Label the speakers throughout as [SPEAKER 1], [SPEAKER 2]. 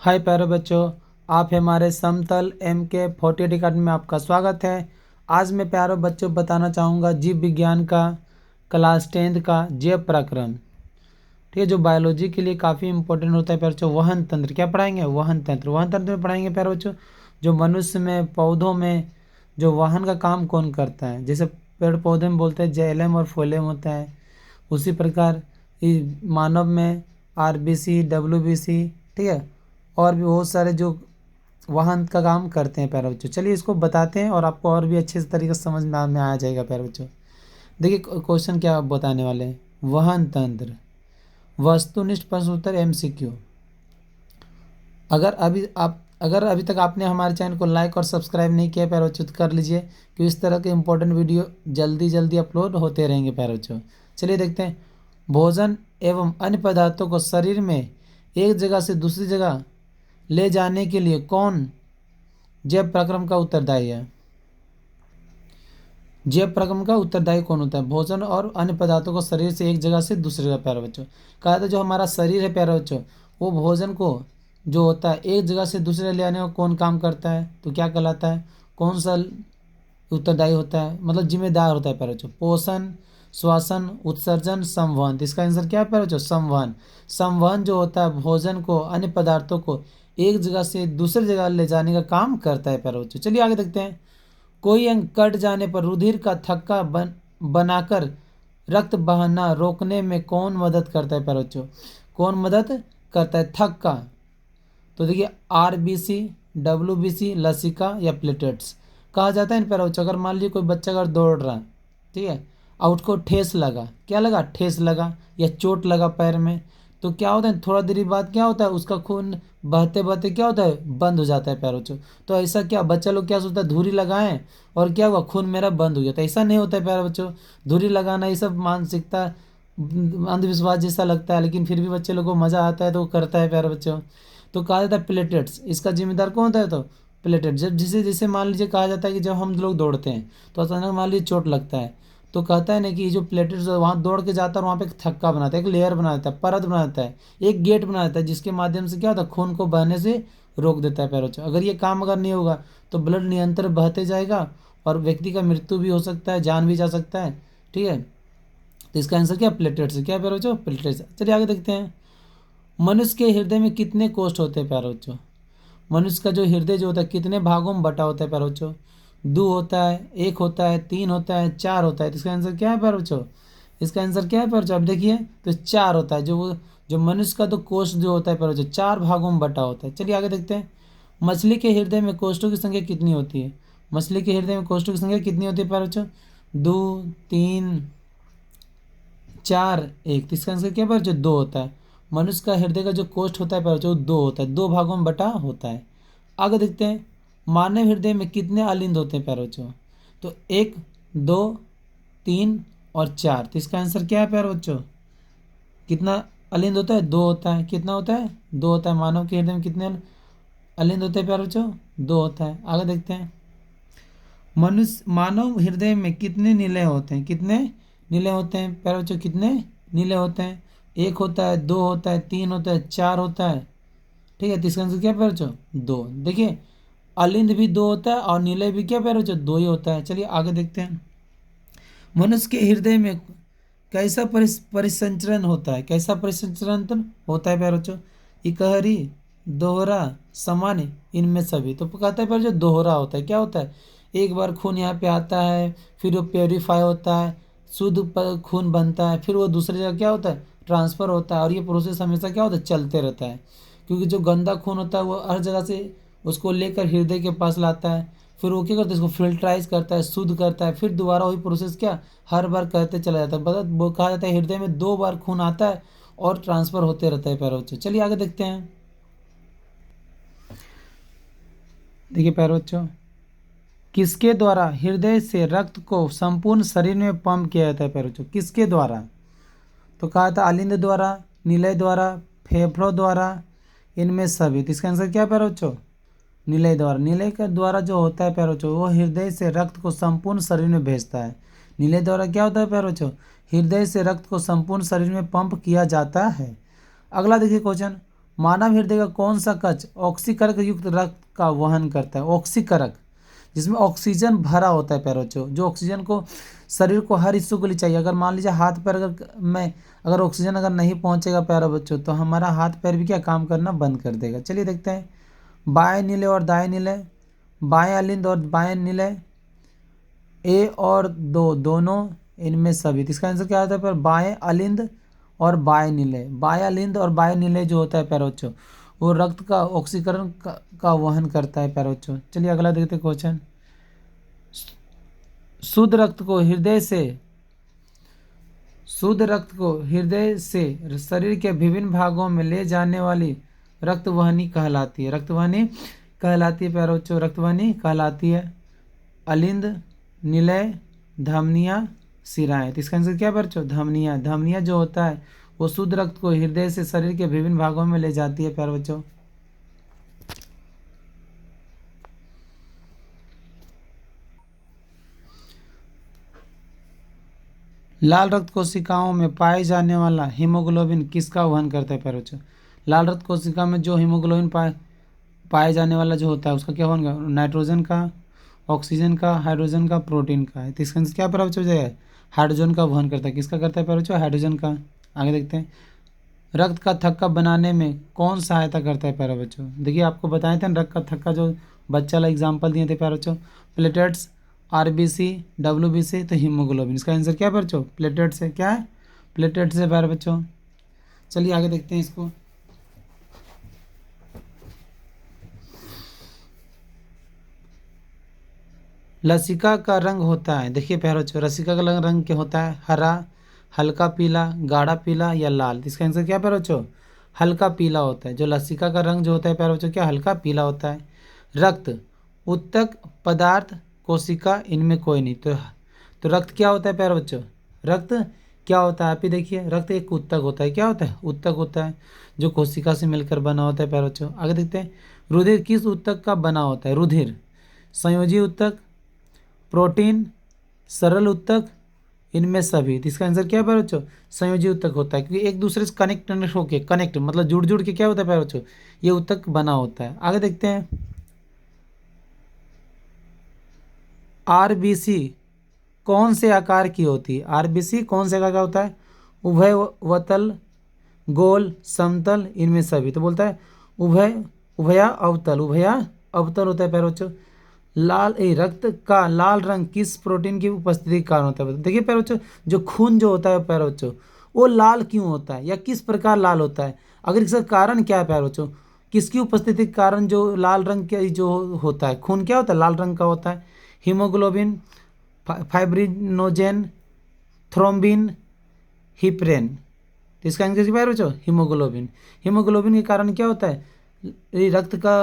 [SPEAKER 1] हाय प्यारे बच्चों, आप हमारे समतल MK48 अकेडमी में आपका स्वागत है। आज मैं प्यारे बच्चों बताना चाहूँगा जीव विज्ञान का क्लास 10 का जैव प्रक्रम। ठीक है, जो बायोलॉजी के लिए काफ़ी इंपॉर्टेंट होता है प्यारे बच्चों। वहन तंत्र क्या पढ़ाएंगे? वहन तंत्र में पढ़ाएंगे प्यारे बच्चों। जो मनुष्य में, पौधों में जो वाहन का काम कौन करता है, जैसे पेड़ पौधे में बोलते हैं जाइलम और फोलेम होता है, उसी प्रकार मानव में RBC, WBC, ठीक है, और भी बहुत सारे जो वाहन का काम करते हैं प्यारे बच्चों। चलिए इसको बताते हैं और आपको और भी अच्छे से तरीके से समझ में आ जाएगा प्यारे बच्चों। देखिए क्वेश्चन क्या बताने वाले हैं। वाहन तंत्र, वस्तुनिष्ठ प्रश्न उत्तर MCQ। अगर अभी तक आपने हमारे चैनल को लाइक और सब्सक्राइब नहीं किया प्यारे बच्चों तो कर लीजिए, क्योंकि इस तरह के इंपॉर्टेंट वीडियो जल्दी अपलोड होते रहेंगे प्यारे बच्चों। चलिए देखते हैं। भोजन एवं अन्य पदार्थों को शरीर में एक जगह से दूसरी जगह ले जाने के लिए कौन जैव प्रक्रम का उत्तरदायी है? जैव प्रक्रम का उत्तरदायी कौन होता है? भोजन और अन्य पदार्थों को शरीर से एक जगह से दूसरी जगह प्यारे बच्चों। कहा था जो हमारा शरीर है प्यारे बच्चों, वो भोजन को जो होता है एक जगह से दूसरे जगह ले आने में कौन काम करता है, तो क्या कहलाता है? कौन सा उत्तरदायी होता है, मतलब जिम्मेदार होता है प्यारे बच्चों? पोषण, श्वसन, उत्सर्जन, संवहन। तो इसका आंसर क्या है प्यारे बच्चों? संवहन। संवहन जो होता है भोजन को, अन्य पदार्थों को एक जगह से दूसरी जगह ले जाने का काम करता है प्यारे बच्चों। चलिए आगे देखते हैं। कोई अंग कट जाने पर रुधिर का थक्का बनाकर रक्त बहना रोकने में कौन मदद करता है प्यारे बच्चों? कौन मदद करता है? थक्का। तो देखिए RBC, WBC, लसिका या प्लेटेट्स कहा जाता है इन प्यारे बच्चों। अगर मान लीजिए कोई बच्चा अगर दौड़ रहा है, ठीक है, और उसको ठेस लगा, क्या लगा? ठेस लगा या चोट लगा पैर में, तो क्या होता है थोड़ा देरी बाद क्या होता है, उसका खून बहते बहते क्या होता है, बंद हो जाता है प्यारे बच्चों। तो ऐसा क्या बच्चा लोग क्या सोचता है, धुरी लगाएं और क्या हुआ, खून मेरा बंद हो गया? तो ऐसा नहीं होता है प्यारे बच्चों। धुरी लगाना ये सब मानसिकता, अंधविश्वास जैसा लगता है, लेकिन फिर भी बच्चे लोग को मज़ा आता है तो वो करता है प्यारे बच्चों। तो कहा जाता है प्लेटेट्स, इसका जिम्मेदार कौन होता है? तो प्लेटेट। जब जिसे जिसे मान लीजिए कहा जाता है कि जब हम लोग दौड़ते हैं तो अचानक मान लीजिए चोट लगता है, तो कहता है ना कि जो प्लेटेट्स वहाँ दौड़ के जाता है और वहाँ पे एक थक्का बनाता है, एक लेयर बना देता है, परत बना देता है, एक गेट बना देता है, जिसके माध्यम से क्या होता है, खून को बहने से रोक देता है पैरों से। अगर ये काम अगर नहीं होगा तो ब्लड निरंतर बहते जाएगा और व्यक्ति का मृत्यु भी हो सकता है, जान भी जा सकता है। ठीक है, तो इसका आंसर क्या? प्लेटलेट्स। क्या है प्यारे बच्चों? प्लेटलेट्स। चलिए आगे देखते हैं। मनुष्य के हृदय में कितने कोष्ठ होते हैं प्यारे बच्चों? मनुष्य का जो हृदय जो होता है कितने भागों में बटा होता है प्यारे बच्चों? 2 होता है, 1 होता है, 3 होता है, 4 होता है। तो इसका आंसर क्या है प्यारे बच्चों? इसका आंसर क्या है प्यारे बच्चों? अब देखिए तो 4 होता है। जो मनुष्य का तो कोष्ठ जो होता है प्यारे बच्चों 4 भागों में बटा होता है। चलिए आगे देखते हैं। मछली के हृदय में कोष्ठों की संख्या कितनी होती है? मछली के हृदय में कोष्ठों की संख्या कितनी होती है प्यारे बच्चों? 2, 3, 4, 1। तो इसका आंसर क्या है बच्चों? 2 होता है। मनुष्य का हृदय का जो कोष्ठ होता है बच्चों 2 होता है, 2 भागों में बटा होता है। आगे देखते हैं। मानव हृदय में कितने अलिंद होते हैं प्यारे बच्चों? तो 1, 2, 3 और 4। तो इसका आंसर क्या है प्यारे बच्चों? कितना अलिंद होता है? 2 होता है। कितना होता है? 2 होता है। मानव के हृदय में कितने अलिंद होते हैं प्यारे बच्चों? 2 होता है। आगे देखते हैं। मानव हृदय में कितने निलय होते हैं? कितने निलय होते हैं प्यारे बच्चों? कितने निलय होते हैं? 1 होता है, 2 होता है, 3 होता है, 4 होता है। ठीक है, तो इसका आंसर क्या है प्यारे बच्चों? 2। देखिए अलिंद भी 2 होता है और निलय भी क्या प्यारे बच्चों? 2 ही होता है। चलिए आगे देखते हैं। मनुष्य के हृदय में कैसा परिसंचरण होता है? कैसा परिसंचरण होता है प्यारे बच्चों? इकहरी, दोहरा, सामान्य, इनमें सभी। तो कहता है प्यारे बच्चों दोहरा होता है। क्या होता है? एक बार खून यहाँ पे आता है, फिर वो प्योरीफाई होता है, शुद्ध खून बनता है, फिर वो दूसरी जगह क्या होता है, ट्रांसफ़र होता है। और ये प्रोसेस हमेशा क्या होता है, चलते रहता है, क्योंकि जो गंदा खून होता है वो हर जगह से उसको लेकर हृदय के पास लाता है, फिर वो क्या करता है, इसको फिल्ट्राइज करता है, शुद्ध करता है, फिर दोबारा वही प्रोसेस क्या हर बार करते चला जाता है। बता वो कहा जाता है हृदय में 2 बार खून आता है और ट्रांसफ़र होते रहता है प्यारे बच्चों। चलिए आगे देखते हैं। देखिए प्यारे बच्चों, किसके द्वारा हृदय से रक्त को संपूर्ण शरीर में पंप किया जाता है प्यारे बच्चों? किसके द्वारा? तो कहा था अलिंद द्वारा, निलय द्वारा, फेफड़ों द्वारा, इनमें सभी। तो इसका आंसर क्या है प्यारे बच्चों? निलय द्वारा। निलय के द्वारा जो होता है प्यारे बच्चों वो हृदय से रक्त को संपूर्ण शरीर में भेजता है। निलय द्वारा क्या होता है प्यारे बच्चों? हृदय से रक्त को संपूर्ण शरीर में पंप किया जाता है। अगला देखिए क्वेश्चन। मानव हृदय का कौन सा कक्ष ऑक्सीकरक युक्त रक्त का वहन करता है? ऑक्सीकरक, जिसमें ऑक्सीजन भरा होता है पैरों जो ऑक्सीजन को शरीर को हर हिस्सों के लिए चाहिए। अगर मान लीजिए हाथ पैर अगर ऑक्सीजन अगर नहीं पहुंचेगा प्यारे बच्चों, तो हमारा हाथ पैर भी क्या काम करना बंद कर देगा। चलिए देखते हैं, बाएं नीले और दाएं नीले, बाएं अलिंद और बाएं नीले, ए और दो दोनों, इनमें सभी। तो इसका आंसर क्या आता है? पर बाएं अलिंद और बाएं नीले, बाएं अलिंद और बाएं नीले जो होता है प्यारे बच्चों, वो रक्त का ऑक्सीकरण का वहन करता है प्यारे बच्चों। चलिए अगला देखते हैं क्वेश्चन। शुद्ध रक्त को हृदय से शरीर के विभिन्न भागों में ले जाने वाली रक्तवाहिनी कहलाती है। रक्तवाहिनी कहलाती है प्यारे बच्चों, रक्तवाहिनी कहलाती है अलिंद, निलय, धमनियाँ, शिराएं। तो इसका आंसर क्या बच्चों? धमनियाँ। धमनियाँ जो होता है वो शुद्ध रक्त को हृदय से शरीर के विभिन्न भागों में ले जाती है प्यारे बच्चों। लाल रक्त कोशिकाओं में पाए जाने वाला हीमोग्लोबिन किसका वहन करता है प्यारे बच्चों? लाल रक्त कोशिका में जो हीमोग्लोबिन पाए जाने वाला जो होता है उसका क्या वहन करता है? नाइट्रोजन का, ऑक्सीजन का, हाइड्रोजन का, प्रोटीन का है। तो इसका आंसर क्या प्यारे बच्चों हो जाएगा? हाइड्रोजन का वहन करता है। किसका करता है प्यारे बच्चों? हाइड्रोजन का। आगे देखते हैं, रक्त का थक्का बनाने में कौन सहायता करता है प्यारे बच्चों? देखिए आपको बताए थे रक्त का थक्का, जो बच्चा वाला एग्जाम्पल दिए थे प्यारे बच्चों, प्लेटेट्स, आरबीसी, डब्ल्यूबीसी, तो हीमोग्लोबिन। इसका आंसर क्या है बच्चों? प्लेटेट्स है। क्या है? प्लेटेट्स है प्यारे बच्चों। चलिए आगे देखते हैं इसको। लसिका का रंग होता है, देखिए प्यारे बच्चों, लसिका का रंग क्या होता है? हरा, हल्का पीला, गाढ़ा पीला या लाल। इसका आंसर क्या प्यारे बच्चों? हल्का पीला होता है। जो लसिका का रंग जो होता है प्यारे बच्चों, क्या हल्का पीला होता है। रक्त, उत्तक पदार्थ, कोशिका, इनमें कोई नहीं। तो रक्त क्या होता है प्यारे बच्चों? रक्त क्या होता है? आप ही देखिए, रक्त एक उत्तक होता है। क्या होता है? उत्तक होता है, जो कोशिका से मिलकर बना होता है प्यारे बच्चों। आगे देखते हैं, रुधिर किस उत्तक का बना होता है? रुधिर संयोजी उत्तक, प्रोटीन, सरल उत्तक, इनमें सभी। तो इसका आंसर क्या है प्यारे बच्चों? संयोजी उत्तक होता है, क्योंकि एक दूसरे से कनेक्ट मतलब जुड़ जुड़ के क्या होता है प्यारे बच्चों? ये उत्तक बना होता है। आगे देखते हैं, आरबीसी कौन से आकार की होती है? आरबीसी कौन से आकार का होता है? उभयवतल, गोल, समतल, इनमें सभी। तो बोलता है उभया अवतल होता है प्यारे बच्चों। रक्त का लाल रंग किस प्रोटीन की उपस्थिति के कारण होता है? देखिए प्यारे बच्चों, जो खून जो होता है प्यारे बच्चों, वो लाल क्यों होता है या किस प्रकार लाल होता है? अगर इसका कारण क्या है प्यारे बच्चों? किसकी उपस्थिति के कारण जो लाल रंग के जो होता है, खून क्या होता है? लाल रंग का होता है। Haemoglobin, fibrinogen, thrombin, heparin. तो इसका आंसर क्या है बच्चों? हीमोग्लोबिन। हीमोग्लोबिन के कारण क्या होता है? रक्त का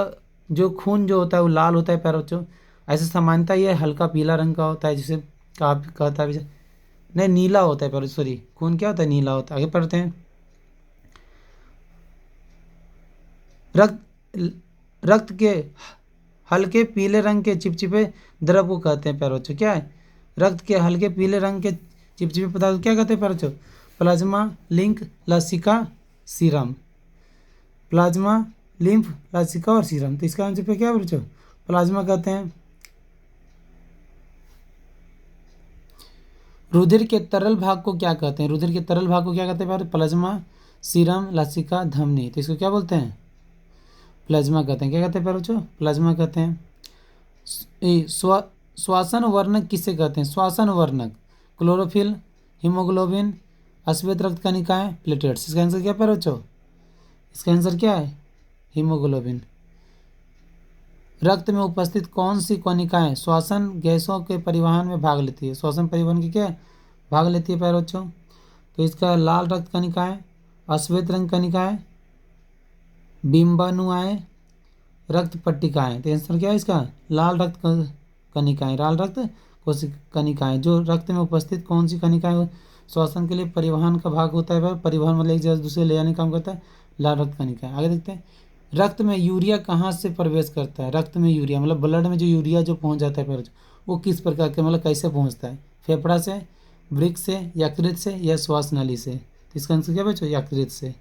[SPEAKER 1] जो खून जो होता है वो लाल होता है प्यारे बच्चों। ऐसे सामान्यतः ये हल्का पीला रंग का होता है, जिसे कहता है नहीं, नीला होता है प्यारे, सॉरी, खून क्या होता है? नीला होता है। आगे पढ़ते हैं, रक्त के हल्के पीले रंग के चिपचिपे द्रव को कहते हैं प्यारे बच्चों। क्या है? रक्त के हल्के पीले रंग के चिपचिपे पदार्थ को क्या कहते हैं प्यारे बच्चों? प्लाज्मा, लिंक, लसिका, सीरम। प्लाज्मा, लिम्फ, लसिका और सीरम। तो इसका आंसर पे क्या है बच्चों? प्लाज्मा कहते हैं। रुधिर के तरल भाग को क्या कहते हैं? रुधिर के तरल भाग को क्या कहते हैं? प्लाज्मा, सीरम, लसिका, धमनी। तो इसको क्या बोलते हैं? प्लाज्मा कहते हैं। क्या कहते हैं प्यारे बच्चों? प्लाज्मा कहते हैं। श्वासन वर्णक किसे कहते हैं? श्वासन वर्णक, क्लोरोफिल, हीमोग्लोबिन, श्वेत रक्त कणिकाएं, प्लेटेट्स। इसका आंसर क्या प्यारे बच्चों? इसका आंसर क्या है? हीमोग्लोबिन। रक्त में उपस्थित कौन सी कणिकाएं श्वसन गैसों के परिवहन में भाग लेती है? श्वसन परिवहन की क्या भाग लेती है प्यारे बच्चों? तो इसका लाल रक्त कणिकाएं, अश्वेत रंग कणिकाएं, बिंबाणुआएं, रक्त पट्टिकाएं। तो आंसर क्या है इसका? लाल रक्त कणिकाएं, लाल रक्त कणिकाएं। जो रक्त में उपस्थित कौन सी कणिकाएं श्वसन के लिए परिवहन का भाग होता है? परिवहन मतलब एक जगह से दूसरे ले जाने का काम करता है, लाल रक्त कणिकाएं। आगे देखते हैं, रक्त में यूरिया कहाँ से प्रवेश करता है? रक्त में यूरिया मतलब ब्लड में जो यूरिया जो पहुंच जाता है वो किस प्रकार के मतलब कैसे पहुंचता है? फेफड़ा से, वृक्क से, यकृत से या श्वास नली से? तो इसका आंसर क्या बच्चों? यकृत से।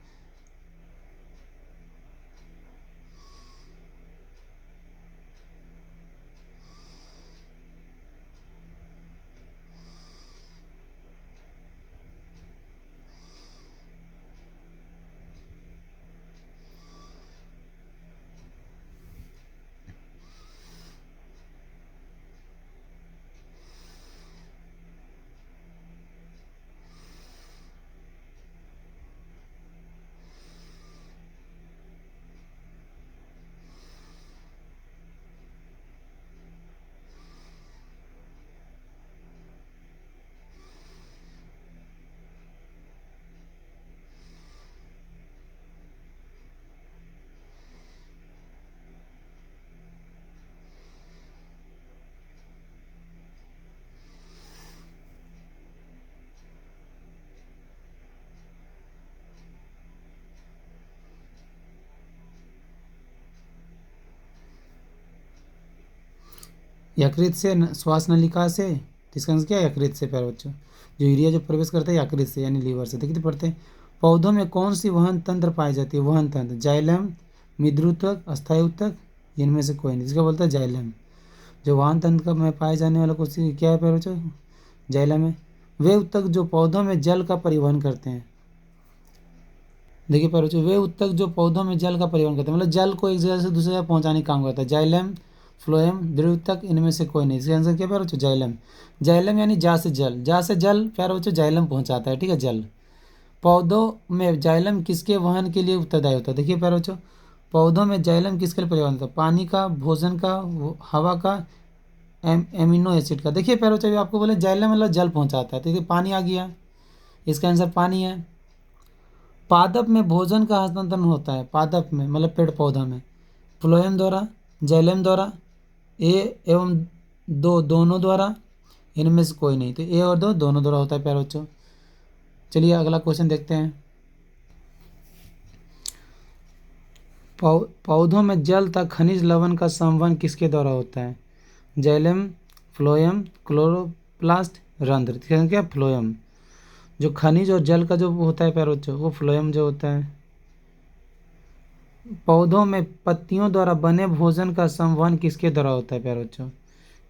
[SPEAKER 1] यकृत से श्वास नलिका से, तो इसका आंसर क्या है? यकृत से प्यारे बच्चों। जो यूरिया जो प्रवेश करता है यकृत से यानी लीवर से। देखिए तो पढ़ते हैं, पौधों में कौन सी वहन तंत्र पाई जाती है? वहन तंत्र, जाइलम, मृदुतक, अस्थायी उत्तक, इनमें से कोई नहीं। इसका बोलता है जाइलम। जो वहन तंत्र में पाए जाने वाला कोशिश क्या है प्यारे बच्चों? जाइलम है। वे उत्तक जो पौधों में जल का परिवहन करते हैं। देखिए प्यारे बच्चों, वे उत्तक जो पौधों में जल का परिवहन करते हैं, मतलब जल को एक जगह से दूसरी जगह पहुंचाने का काम करता है। जाइलम, फ्लोएम, दृढ़ उत्तक, इनमें से कोई नहीं। इसका आंसर क्या प्यारे बच्चों? जाइलम। जाइलम यानी जा से जल, जा से जल प्यारे बच्चों जाइलम पहुंचाता है, ठीक है, जल। पौधों में जाइलम किसके वहन के लिए उत्तरदायी होता है? देखिए प्यारे बच्चों, पौधों में जाइलम किसके लिए परिवहन होता है? पानी का, भोजन का, हवा का, एमिनो एसिड का। देखिए प्यारे बच्चों, आपको बोले जाइलम मतलब जल पहुंचाता है, तो देखिए पानी आ गया, इसका आंसर पानी है। पादप में भोजन का हस्तांतरण होता है, पादप में मतलब पेड़ पौधा में, फ्लोएम द्वारा, जाइलम द्वारा, ए एवं दो दोनों द्वारा, इनमें से कोई नहीं। तो ए और दो दोनों द्वारा होता है प्यारे बच्चों। चलिए अगला क्वेश्चन देखते हैं। पौधों में जल तथा खनिज लवण का संवहन किसके द्वारा होता है? जाइलम, फ्लोएम, क्लोरोप्लास्ट, रंध्र। क्या? फ्लोएम। जो खनिज और जल का जो होता है प्यारे बच्चों, वो फ्लोएम जो होता है। पौधों में पत्तियों द्वारा बने भोजन का संवहन किसके द्वारा होता है प्यारे बच्चों?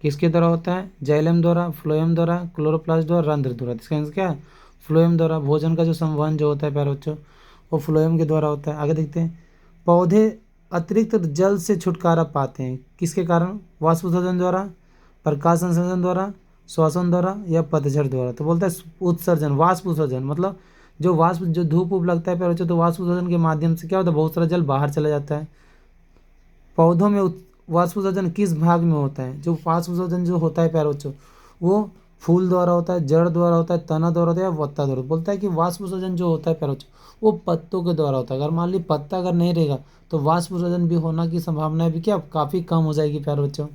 [SPEAKER 1] किसके द्वारा होता है? जाइलम द्वारा, फ्लोएम द्वारा, क्लोरोप्लास्ट द्वारा, रंध्र द्वारा। इसका आंसर क्या है? फ्लोएम द्वारा। भोजन का जो संवहन जो होता है प्यारे बच्चों, वो फ्लोएम के द्वारा होता है। आगे देखते हैं, पौधे अतिरिक्त जल से छुटकारा पाते हैं किसके कारण? वाष्पोत्सर्जन द्वारा, प्रकाश संश्लेषण द्वारा, श्वसन द्वारा या पतझड़ द्वारा। तो बोलता है उत्सर्जन, वाष्प उत्सर्जन, मतलब जो वाष्प जो धूप उप लगता है प्यारे बच्चों, तो वाष्प उत्सर्जन के माध्यम से क्या होता है? बहुत सारा जल बाहर चला जाता है। पौधों में वाष्प उत्सर्जन किस भाग में होता है? जो वाष्प उत्सर्जन जो होता है प्यारे बच्चों, वो फूल द्वारा होता है, जड़ द्वारा होता है, तना द्वारा होता है या पत्ता द्वारा। बोलता है कि वाष्प उत्सर्जन जो होता है प्यारे बच्चों, वो पत्तों के द्वारा होता है। अगर मान ली पत्ता अगर नहीं रहेगा तो वाष्प उत्सर्जन भी होना की संभावना भी क्या काफ़ी कम हो जाएगी प्यारे बच्चों।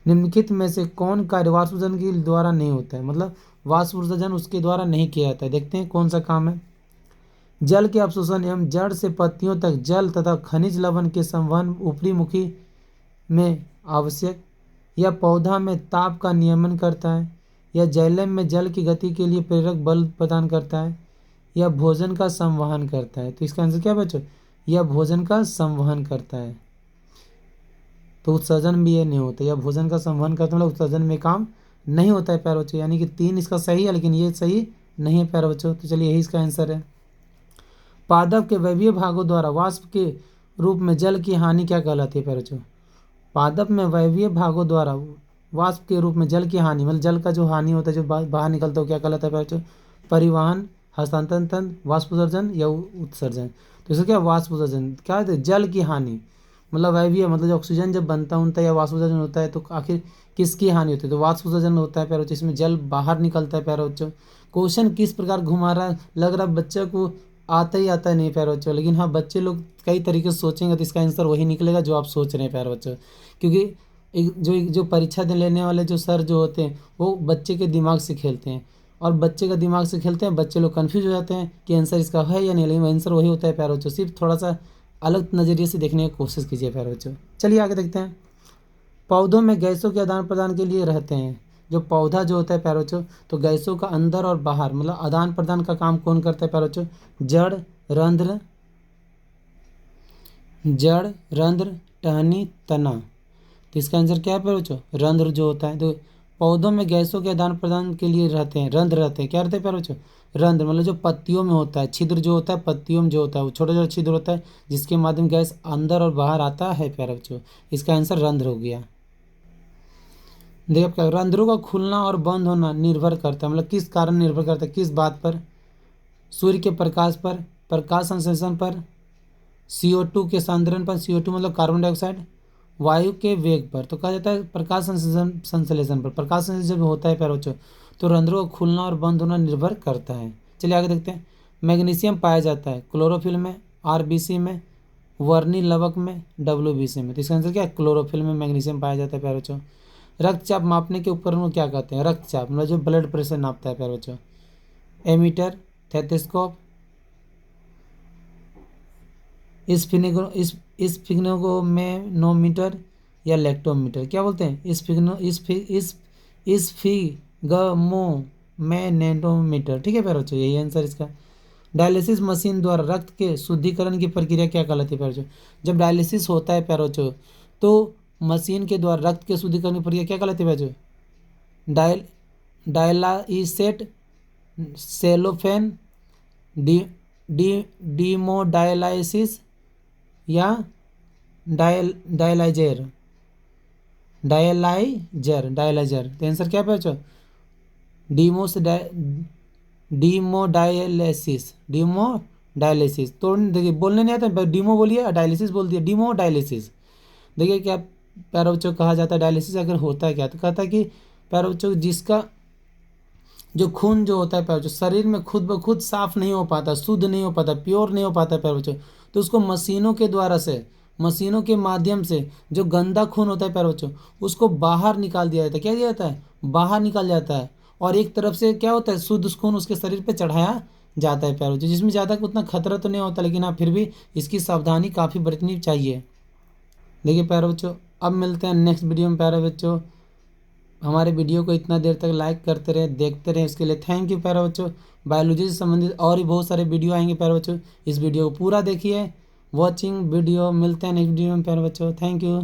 [SPEAKER 1] निम्नलिखित में से कौन कार्य वाष्प उत्सर्जन के द्वारा नहीं होता है? मतलब वाष्प उत्सर्जन उसके द्वारा नहीं किया जाता है। देखते हैं कौन सा काम है। जल के अवशोषण एवं जड़ से पत्तियों तक जल तथा खनिज लवण के संवहन ऊपरी मुखी में आवश्यक, या पौधा में ताप का नियमन करता है, या जाइलम में जल की गति के लिए प्रेरक बल प्रदान करता है, या भोजन का संवहन करता है। तो इसका आंसर क्या बच्चों? यह भोजन का संवहन करता है। तो उत्सर्जन भी ये नहीं होता, या भोजन का संवहन करता है, मतलब उत्सर्जन में काम नहीं होता है प्यारे बच्चों। यानी कि 3 इसका सही है, लेकिन ये सही नहीं है प्यारे बच्चों। तो चलिए यही इसका आंसर है। पादप के वैविय भागों द्वारा वाष्प के रूप में जल की हानि क्या कहलाती है प्यारे बच्चों? पादप में वायवीय भागों द्वारा वाष्प के रूप में जल की हानि, मतलब जल का जो हानि होता है, जो बाहर निकलता है, क्या कहलाता है बच्चों? परिवहन, हस्तांतरण तंत्र, वाष्प उत्सर्जन या उत्सर्जन। तो इसका क्या वाष्प उत्सर्जन क्या है? जल की हानि, मतलब वायवीय मतलब जो ऑक्सीजन जब बनता है या वाष्प उत्सर्जन होता है, तो आखिर किसकी हानि होती है? तो वाष्प उत्सर्जन होता है प्यारे बच्चों। इसमें जल बाहर निकलता है प्यारे बच्चों। क्वेश्चन किस प्रकार घुमा रहा है, लग रहा है बच्चे को आता ही आता है नहीं प्यारे बच्चों, लेकिन हाँ बच्चे लोग कई तरीके से सोचेंगे तो इसका आंसर वही निकलेगा जो आप सोच रहे हैं प्यारे बच्चों। क्योंकि जो परीक्षा लेने वाले जो सर जो होते हैं, वो बच्चे के दिमाग से खेलते हैं, और बच्चे का दिमाग से खेलते हैं, बच्चे लोग कन्फ्यूज हो जाते हैं कि आंसर इसका है या नहीं, लेकिन आंसर वही होता है प्यारे बच्चों। सिर्फ थोड़ा सा अलग नज़रिए से देखने की कोशिश कीजिए प्यारे बच्चों। चलिए आगे देखते हैं। पौधों में गैसों के आदान प्रदान के लिए रहते हैं। जो पौधा जो होता है प्यारे बच्चों, तो गैसों का अंदर और बाहर मतलब आदान प्रदान का काम कौन करता है प्यारे बच्चों? जड़, रंध्र, जड़, रंध्र, टहनी, तना। तो इसका आंसर क्या है प्यारे बच्चों? रंध्र जो होता है। तो पौधों में गैसों के आदान प्रदान के लिए रहते हैं, रंध्र रहते हैं। क्या रहते हैं प्यारे बच्चों? रंध्र, मतलब जो पत्तियों में होता है, छिद्र जो होता है पत्तियों में जो होता है, वो छोटा छोटा छिद्र होता है जिसके माध्यम गैस अंदर और बाहर आता है प्यारे बच्चों। इसका आंसर रंध्र हो गया। देखिए क्या, रंध्रों का खुलना और बंद होना निर्भर करता है, मतलब किस कारण निर्भर करता है, किस बात पर? सूर्य के प्रकाश पर, प्रकाश संश्लेषण पर, CO2 के सांद्रण पर, CO2 मतलब कार्बन डाइऑक्साइड, वायु के वेग पर। तो कहा जाता है प्रकाश संश्लेषण पर। प्रकाश संश्लेषण जब होता है प्यारे बच्चों, तो रंध्रों का खुलना और बंद होना निर्भर करता है। चलिए आगे देखते हैं। मैग्नीशियम पाया जाता है क्लोरोफिल में, RBC में, वर्णी लवक में, WBC में। तो इसका आंसर क्या है? क्लोरोफिल में मैग्नीशियम पाया जाता है प्यारे बच्चों। रक्तचाप मापने के उपकरण को क्या कहते हैं? रक्तचाप मतलब जो ब्लड प्रेशर नापता है प्यारे बच्चों। एमीटर, थेथोस्कोप, स्फिग्नोमीटर या लैक्टोमीटर। क्या बोलते हैं? स्फिग्मोमेनेटोमीटर। ठीक है प्यारे बच्चों, यही आंसर इसका। डायलिसिस मशीन द्वारा रक्त के शुद्धिकरण की प्रक्रिया क्या कहलाती है प्यारे बच्चों? जब डायलिसिस होता है प्यारे बच्चों तो मशीन के द्वारा रक्त के शुद्धिकरण की प्रक्रिया क्या कहलाती है प्यारे बच्चों? Dial dialysate, cellophane, D D डीमोडायलाइसिस या डायलाइजर। डायलाइजर तो आंसर क्या है बच्चों? डीमोस डीमोडायलिसिस। तो देखिए बोलने नहीं आता, डीमो बोलिए, डायलिसिस बोल दिया, डीमोडायलिसिस। देखिए क्या प्यारे बच्चों कहा जाता है डायलिसिस अगर होता है क्या, तो कहता है कि प्यारे बच्चों जिसका जो खून जो होता है प्यारे बच्चों शरीर में खुद ब खुद साफ नहीं हो पाता, शुद्ध नहीं हो पाता, प्योर नहीं हो पाता प्यारे बच्चों, तो उसको मशीनों के द्वारा से, मशीनों के माध्यम से जो गंदा खून होता है प्यारे बच्चों उसको बाहर निकाल दिया जाता है। क्या दिया जाता है? बाहर निकाल जाता है। और एक तरफ से क्या होता है? शुद्ध खून उसके शरीर पे चढ़ाया जाता है प्यारे बच्चों, जिसमें ज़्यादा उतना खतरा तो नहीं होता, लेकिन हाँ फिर भी इसकी सावधानी काफ़ी बरतनी चाहिए। देखिए प्यारे बच्चों, अब मिलते हैं नेक्स्ट वीडियो में प्यारे बच्चों। हमारे वीडियो को इतना देर तक लाइक करते रहे, देखते रहे, इसके लिए थैंक यू प्यारे बच्चों। बायोलॉजी से संबंधित और भी बहुत सारे वीडियो आएंगे प्यारे बच्चों, इस वीडियो को पूरा देखिए। वॉचिंग वीडियो, मिलते हैं नेक्स्ट वीडियो में प्यारे बच्चों, थैंक यू।